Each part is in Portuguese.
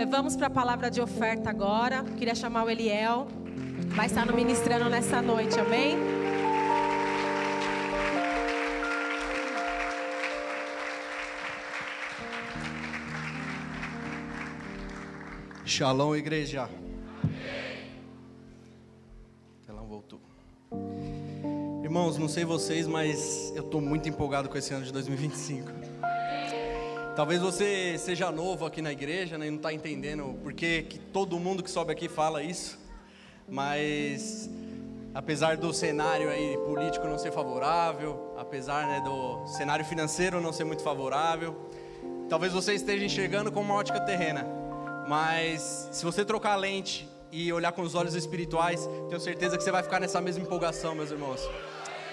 Vamos para a palavra de oferta agora. Queria chamar o Eliel. Vai estar nos ministrando nessa noite, amém? Shalom, igreja. O telão voltou. Irmãos, não sei vocês, mas eu estou muito empolgado com esse ano de 2025. Talvez você seja novo aqui na igreja, né, e não está entendendo por que todo mundo que sobe aqui fala isso. Mas, apesar do cenário aí político não ser favorável, apesar, né, do cenário financeiro não ser muito favorável, talvez você esteja enxergando com uma ótica terrena. Mas se você trocar a lente e olhar com os olhos espirituais, tenho certeza que você vai ficar nessa mesma empolgação, meus irmãos.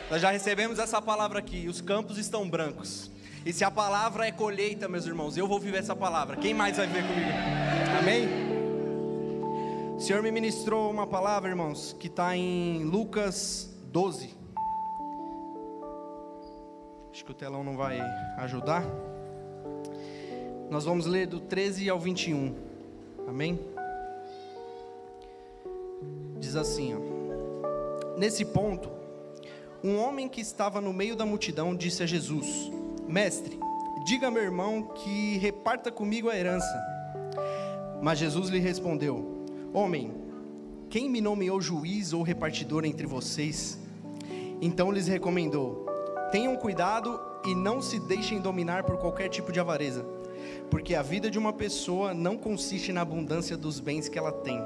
Nós já recebemos essa palavra aqui: os campos estão brancos. E se a palavra é colheita, meus irmãos, eu vou viver essa palavra. Quem mais vai ver comigo? Amém? O Senhor me ministrou uma palavra, irmãos, que está em Lucas 12. Acho que o telão não vai ajudar. Nós vamos ler do 13 ao 21. Amém? Diz assim, ó: Nesse ponto, um homem que estava no meio da multidão disse a Jesus: Mestre, diga a meu irmão que reparta comigo a herança. Mas Jesus lhe respondeu: Homem, quem me nomeou juiz ou repartidor entre vocês? Então lhes recomendou: Tenham cuidado e não se deixem dominar por qualquer tipo de avareza, porque a vida de uma pessoa não consiste na abundância dos bens que ela tem.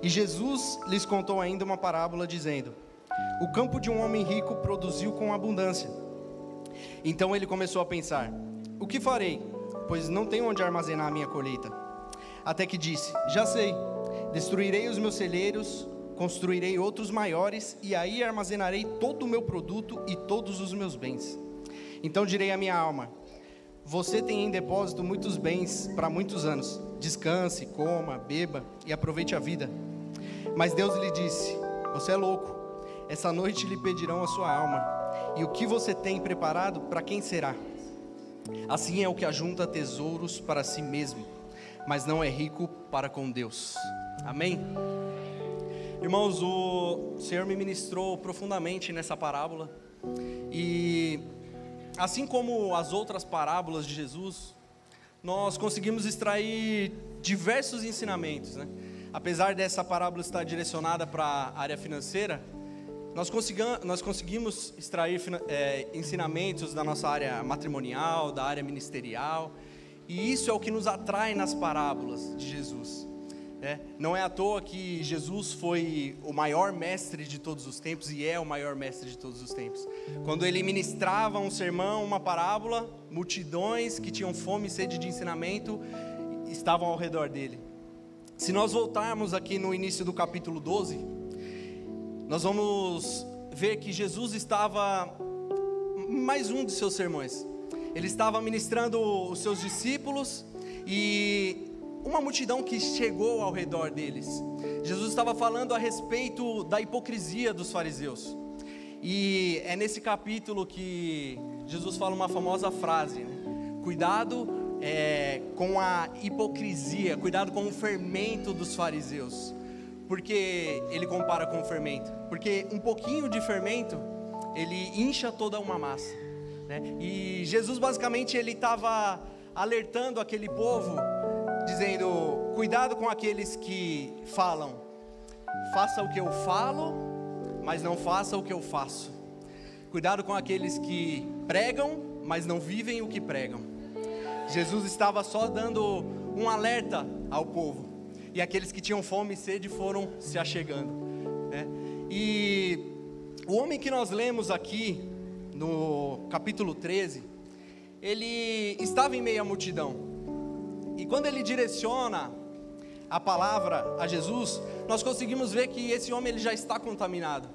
E Jesus lhes contou ainda uma parábola, dizendo: O campo de um homem rico produziu com abundância. Então ele começou a pensar: O que farei? Pois não tenho onde armazenar a minha colheita. Até que disse: Já sei, destruirei os meus celeiros, construirei outros maiores, e aí armazenarei todo o meu produto e todos os meus bens. Então direi à minha alma: Você tem em depósito muitos bens para muitos anos. Descanse, coma, beba e aproveite a vida. Mas Deus lhe disse: Você é louco. Essa noite lhe pedirão a sua alma. E o que você tem preparado, para quem será? Assim é o que ajunta tesouros para si mesmo, mas não é rico para com Deus. Amém? Irmãos, o Senhor me ministrou profundamente nessa parábola. E assim como as outras parábolas de Jesus, nós conseguimos extrair diversos ensinamentos, né? Apesar dessa parábola estar direcionada para a área financeira, nós conseguimos extrair ensinamentos da nossa área matrimonial, da área ministerial. E isso é o que nos atrai nas parábolas de Jesus. Não é à toa que Jesus foi o maior mestre de todos os tempos e é o maior mestre de todos os tempos. Quando ele ministrava um sermão, uma parábola, multidões que tinham fome e sede de ensinamento estavam ao redor dele. Se nós voltarmos aqui no início do capítulo 12, nós vamos ver que Jesus estava em mais um de seus sermões. Ele estava ministrando os seus discípulos e uma multidão que chegou ao redor deles. Jesus estava falando a respeito da hipocrisia dos fariseus. E é nesse capítulo que Jesus fala uma famosa frase, né? Cuidado com a hipocrisia, cuidado com o fermento dos fariseus. Por que ele compara com o fermento? Porque um pouquinho de fermento, ele incha toda uma massa, né? E Jesus basicamente ele estava alertando aquele povo, dizendo: cuidado com aqueles que falam, faça o que eu falo, mas não faça o que eu faço. Cuidado com aqueles que pregam, mas não vivem o que pregam. Jesus estava só dando um alerta ao povo, e aqueles que tinham fome e sede foram se achegando, né? E o homem que nós lemos aqui no capítulo 13, ele estava em meio à multidão. E quando ele direciona a palavra a Jesus, nós conseguimos ver que esse homem ele já está contaminado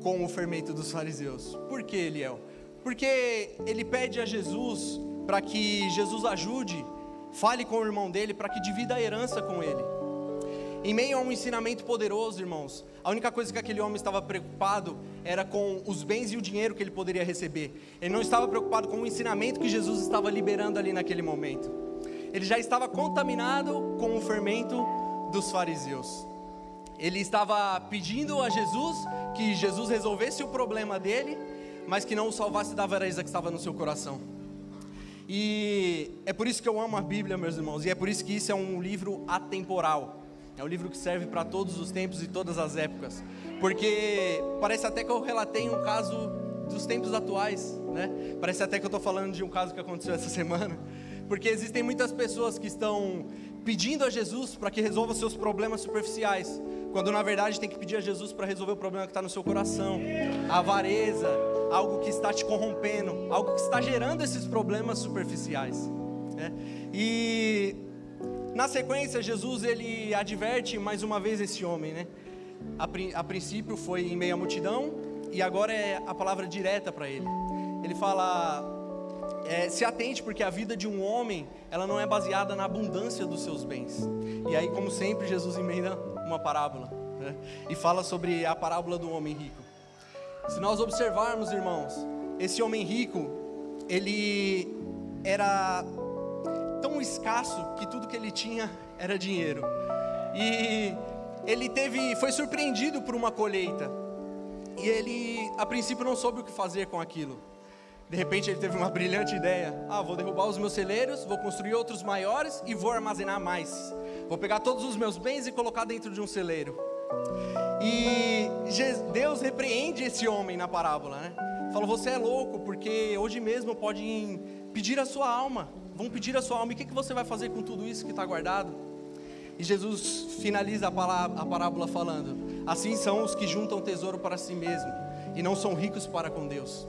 com o fermento dos fariseus. Por que, Eliel? Porque ele pede a Jesus para que Jesus ajude, fale com o irmão dele para que divida a herança com ele. Em meio a um ensinamento poderoso, irmãos, a única coisa que aquele homem estava preocupado era com os bens e o dinheiro que ele poderia receber. Ele não estava preocupado com o ensinamento que Jesus estava liberando ali naquele momento. ele já estava contaminado com o fermento dos fariseus. Ele estava pedindo a Jesus que Jesus resolvesse o problema dele, mas que não o salvasse da avareza que estava no seu coração. E é por isso que eu amo a Bíblia, meus irmãos, e é por isso que isso é um livro atemporal. É um livro que serve para todos os tempos e todas as épocas, porque parece até que eu relatei um caso dos tempos atuais, né? Parece até que eu estou falando de um caso que aconteceu essa semana, porque existem muitas pessoas que estão pedindo a Jesus para que resolva seus problemas superficiais, quando na verdade tem que pedir a Jesus para resolver o problema que está no seu coração, a avareza, algo que está te corrompendo, algo que está gerando esses problemas superficiais, né? E na sequência, Jesus ele adverte mais uma vez esse homem, né? A princípio foi em meio à multidão, e agora é a palavra direta para ele. Ele fala, se atente, porque a vida de um homem, ela não é baseada na abundância dos seus bens. E aí, como sempre, Jesus emenda uma parábola, né? E fala sobre a parábola do homem rico. Se nós observarmos, irmãos, esse homem rico, ele era tão escasso que tudo que ele tinha era dinheiro. E ele foi surpreendido por uma colheita. E ele, a princípio, não soube o que fazer com aquilo. De repente ele teve uma brilhante ideia. Vou derrubar os meus celeiros, vou construir outros maiores e vou armazenar mais. Vou pegar todos os meus bens e colocar dentro de um celeiro. E Deus repreende esse homem na parábola, né? Falou, você é louco, porque hoje mesmo podem pedir a sua alma. Vão pedir a sua alma, e o que você vai fazer com tudo isso que está guardado? E Jesus finaliza a parábola falando, assim são os que juntam tesouro para si mesmo, e não são ricos para com Deus.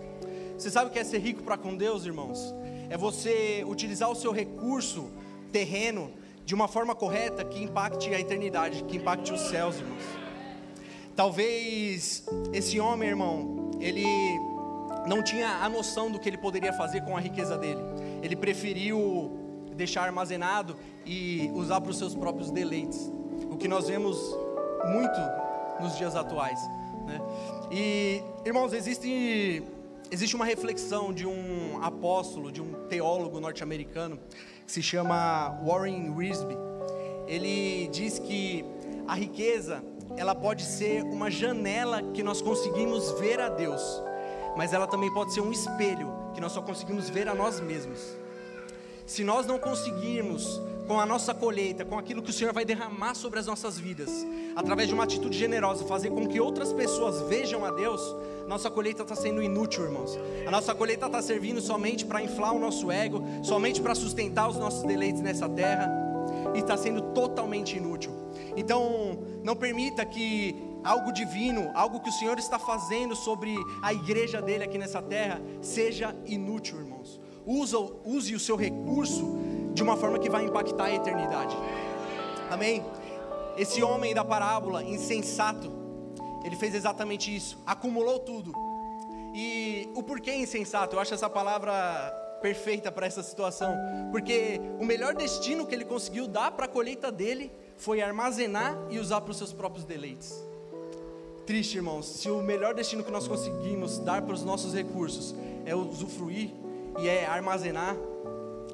Você sabe o que é ser rico para com Deus, irmãos? É você utilizar o seu recurso terreno de uma forma correta, que impacte a eternidade, que impacte os céus, irmãos. Talvez esse homem, irmão, ele não tinha a noção do que ele poderia fazer com a riqueza dele. Ele preferiu deixar armazenado e usar para os seus próprios deleites, o que nós vemos muito nos dias atuais, né? E, irmãos, existe uma reflexão de um apóstolo, de um teólogo norte-americano, que se chama Warren Wiersbe. Ele diz que a riqueza, ela pode ser uma janela que nós conseguimos ver a Deus, mas ela também pode ser um espelho que nós só conseguimos ver a nós mesmos. Se nós não conseguirmos, com a nossa colheita, com aquilo que o Senhor vai derramar sobre as nossas vidas, através de uma atitude generosa, fazer com que outras pessoas vejam a Deus, nossa colheita está sendo inútil, irmãos. A nossa colheita está servindo somente para inflar o nosso ego, somente para sustentar os nossos deleites nessa terra, e está sendo totalmente inútil. Então, não permita que algo divino, algo que o Senhor está fazendo sobre a igreja dele aqui nessa terra, seja inútil, irmãos. Use o seu recurso de uma forma que vai impactar a eternidade. Amém? Esse homem da parábola, insensato, ele fez exatamente isso, acumulou tudo. E o porquê insensato? Eu acho essa palavra perfeita para essa situação, porque o melhor destino que ele conseguiu dar para a colheita dele foi armazenar e usar para os seus próprios deleites. Triste, irmãos, se o melhor destino que nós conseguimos dar para os nossos recursos é usufruir e é armazenar,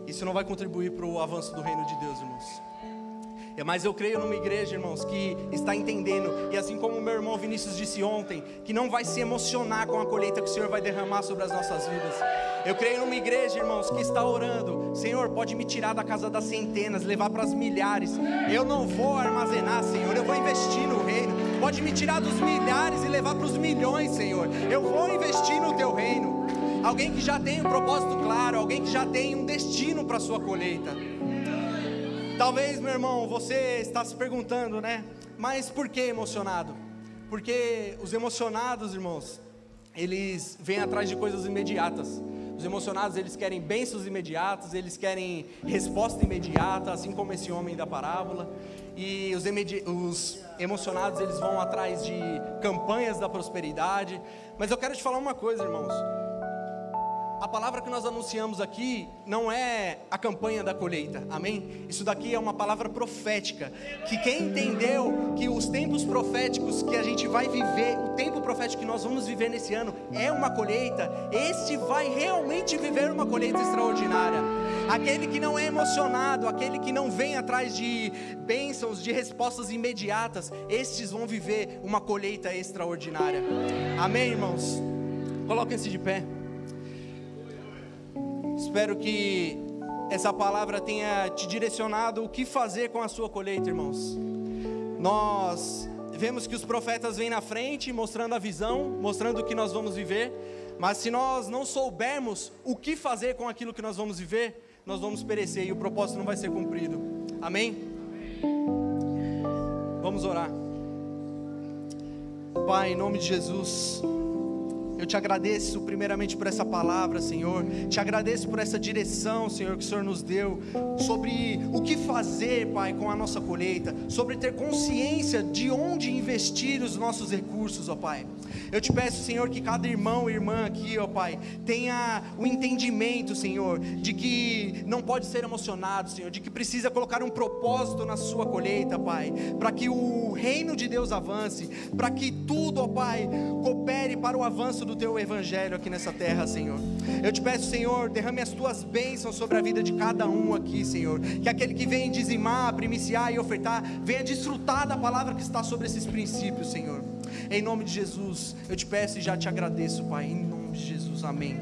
isso não vai contribuir para o avanço do reino de Deus, irmãos. Mas eu creio numa igreja, irmãos, que está entendendo, e assim como o meu irmão Vinícius disse ontem, que não vai se emocionar com a colheita que o Senhor vai derramar sobre as nossas vidas. Eu creio numa igreja, irmãos, que está orando, Senhor, pode me tirar da casa das centenas, levar para as milhares. Eu não vou armazenar, Senhor, eu vou investir no reino. Pode me tirar dos milhares e levar para os milhões, Senhor. Eu vou investir no teu reino. Alguém que já tem um propósito claro, alguém que já tem um destino para a sua colheita. Talvez, meu irmão, você está se perguntando, né? Mas por que emocionado? Porque os emocionados, irmãos, eles vêm atrás de coisas imediatas. Os emocionados, eles querem bênçãos imediatas, eles querem resposta imediata, assim como esse homem da parábola. E os emocionados, eles vão atrás de campanhas da prosperidade. Mas eu quero te falar uma coisa, irmãos. a palavra que nós anunciamos aqui não é a campanha da colheita, amém? Isso daqui é uma palavra profética, que quem entendeu que os tempos proféticos que a gente vai viver, o tempo profético que nós vamos viver nesse ano é uma colheita, esse vai realmente viver uma colheita extraordinária. Aquele que não é emocionado, aquele que não vem atrás de bênçãos, de respostas imediatas, estes vão viver uma colheita extraordinária, amém, irmãos? Coloquem-se de pé. Espero que essa palavra tenha te direcionado o que fazer com a sua colheita, irmãos. Nós vemos que os profetas vêm na frente, mostrando a visão, mostrando o que nós vamos viver. Mas se nós não soubermos o que fazer com aquilo que nós vamos viver, nós vamos perecer e o propósito não vai ser cumprido. Amém? Vamos orar. Pai, em nome de Jesus, eu te agradeço primeiramente por essa palavra, Senhor. Te agradeço por essa direção, Senhor, que o Senhor nos deu, sobre o que fazer, Pai, com a nossa colheita, sobre ter consciência de onde investir os nossos recursos, ó Pai. Eu te peço, Senhor, que cada irmão e irmã aqui, ó Pai, tenha o entendimento, Senhor, de que não pode ser emocionado, Senhor, de que precisa colocar um propósito na sua colheita, Pai, para que o reino de Deus avance, para que tudo, ó Pai, coopere para o avanço do teu evangelho aqui nessa terra, Senhor. Eu te peço, Senhor, derrame as tuas bênçãos sobre a vida de cada um aqui, Senhor, que aquele que vem dizimar, primiciar e ofertar, venha desfrutar da palavra que está sobre esses princípios, Senhor. Em nome de Jesus, eu te peço e já te agradeço, Pai, em nome de Jesus, amém.